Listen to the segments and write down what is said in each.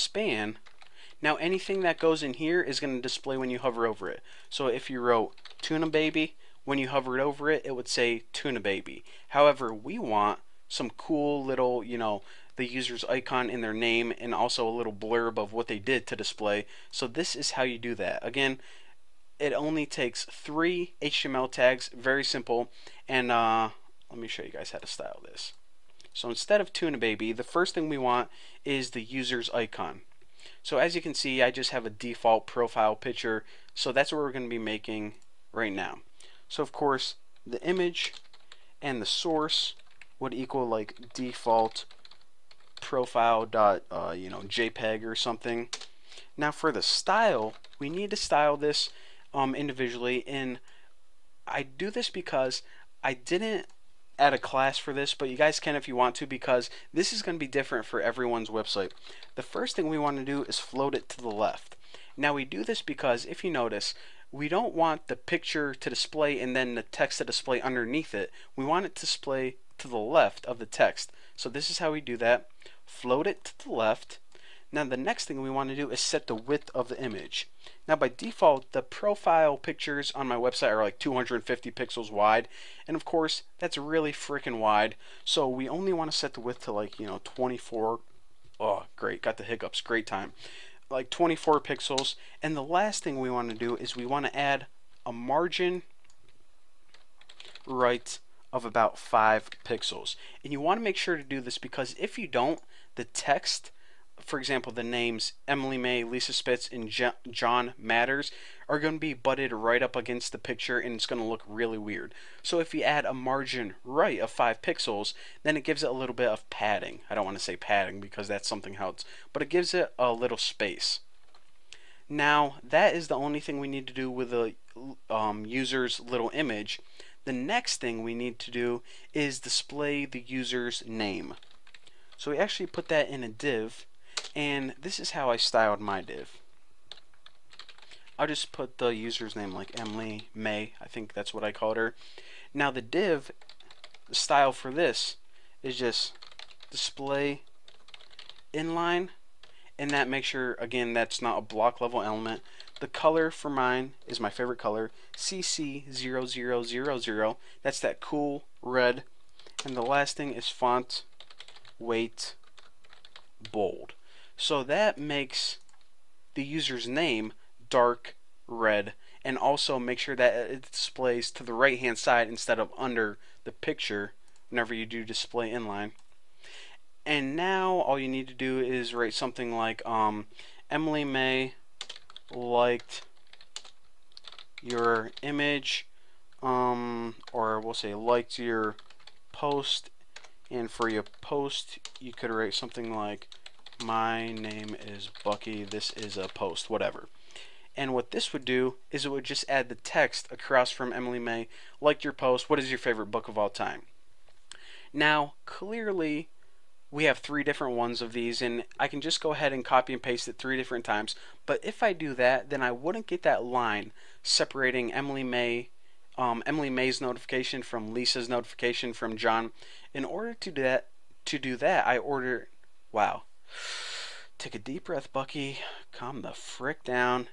span, now anything that goes in here is going to display when you hover over it. So if you wrote tuna baby, when you hovered over it, it would say tuna baby. However, we want some cool little, the user's icon in their name and also a little blurb of what they did to display. So this is how you do that. Again, it only takes 3 HTML tags, very simple, and let me show you guys how to style this. So instead of tuna baby, the first thing we want is the user's icon. So as you can see, I just have a default profile picture, so that's what we're going to be making right now. So of course, the image and the source would equal like default profile dot JPEG or something. Now for the style, we need to style this individually, and I do this because I didn't add a class for this, but you guys can if you want to, because this is going to be different for everyone's website. The first thing we want to do is float it to the left. Now we do this because if you notice, we don't want the picture to display and then the text to display underneath it. We want it to display to the left of the text. So this is how we do that. Float it to the left. Now the next thing we want to do is set the width of the image. Now by default, the profile pictures on my website are like 250 pixels wide, and of course that's really freaking wide. So we only want to set the width to like 24. Oh great, got the hiccups, great time. Like 24 pixels. And the last thing we want to do is we want to add a margin right of about 5 pixels. And you want to make sure to do this because if you don't, the text, for example, the names Emily May, Lisa Spitz, and John Matters are going to be butted right up against the picture, and it's going to look really weird. So if you add a margin right of 5 pixels, then it gives it a little bit of padding. I don't want to say padding because that's something else, but it gives it a little space. Now that is the only thing we need to do with the user's little image. The next thing we need to do is display the user's name. So we actually put that in a div. And this is how I styled my div. I'll just put the user's name like Emily May. I think that's what I called her. Now the div, the style for this is just display inline, and that makes sure, again, that's not a block level element. The color for mine is my favorite color, CC0000. That's that cool red. And the last thing is font weight bold. So that makes the user's name dark red, and also make sure that it displays to the right hand side instead of under the picture whenever you do display inline. And now all you need to do is write something like Emily May liked your image, or we'll say liked your post, and for your post you could write something like my name is Bucky, this is a post, whatever. And what this would do is it would just add the text across from Emily May, liked your post, what is your favorite book of all time? Now clearly we have 3 different ones of these, and I can just go ahead and copy and paste it 3 different times, but if I do that, then I wouldn't get that line separating Emily May's notification from Lisa's notification from John. In order to do that, I ordered, wow, take a deep breath, Bucky, calm the frick down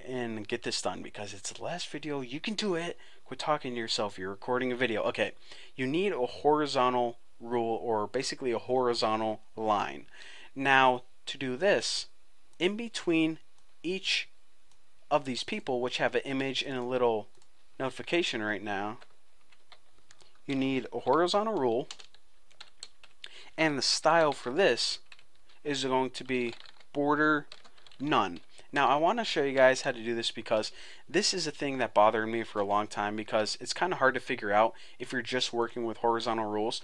and get this done because it's the last video. You can do it. Quit talking to yourself, you're recording a video. Okay, you need a horizontal rule, or basically a horizontal line. Now to do this, in between each of these people, which have an image and a little notification right now, you need a horizontal rule, and the style for this is going to be border none. Now I want to show you guys how to do this because this is a thing that bothered me for a long time, because it's kind of hard to figure out if you're just working with horizontal rules.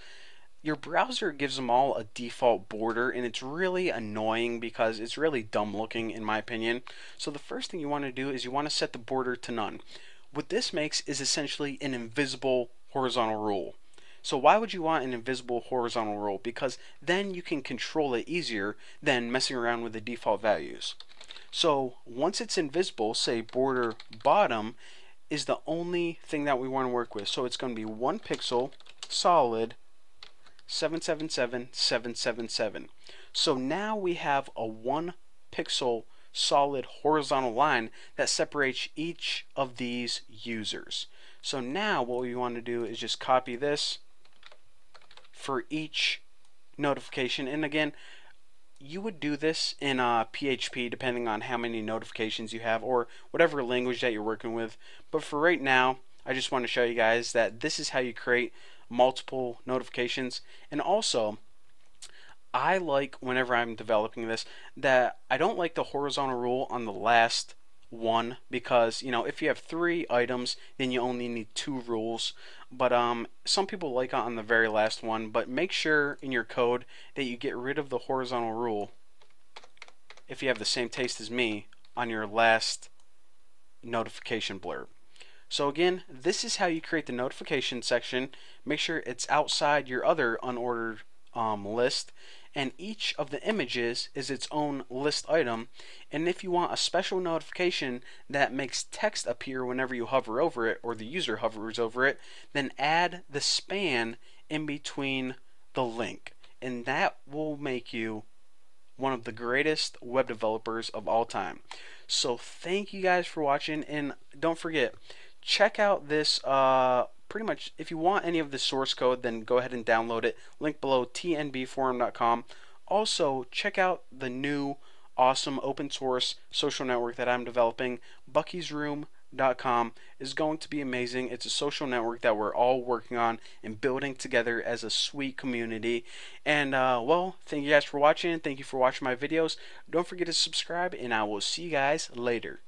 Your browser gives them all a default border, and it's really annoying because it's really dumb looking in my opinion. So the first thing you want to do is you want to set the border to none. What this makes is essentially an invisible horizontal rule. So why would you want an invisible horizontal rule? Because then you can control it easier than messing around with the default values. So once it's invisible, say border bottom is the only thing that we want to work with. So it's going to be 1 pixel solid 777 777. So now we have a 1 pixel solid horizontal line that separates each of these users. So now what we want to do is just copy this for each notification. And again, you would do this in PHP depending on how many notifications you have or whatever language that you're working with. But for right now, I just want to show you guys that this is how you create multiple notifications. And also, I like, whenever I'm developing this, that I don't like the horizontal rule on the last one, because if you have 3 items then you only need 2 rules. But some people like it on the very last one. But make sure in your code that you get rid of the horizontal rule, if you have the same taste as me, on your last notification blurb. So again, this is how you create the notification section. Make sure it's outside your other unordered list, and each of the images is its own list item. And if you want a special notification that makes text appear whenever you hover over it or the user hovers over it, then add the span in between the link, and that will make you one of the greatest web developers of all time. So thank you guys for watching, and don't forget, check out this pretty much, if you want any of the source code, then go ahead and download it. Link below, tnbforum.com. Also, check out the new awesome open source social network that I'm developing. buckysroom.com is going to be amazing. It's a social network that we're all working on and building together as a sweet community. And well, thank you guys for watching. Thank you for watching my videos. Don't forget to subscribe, and I will see you guys later.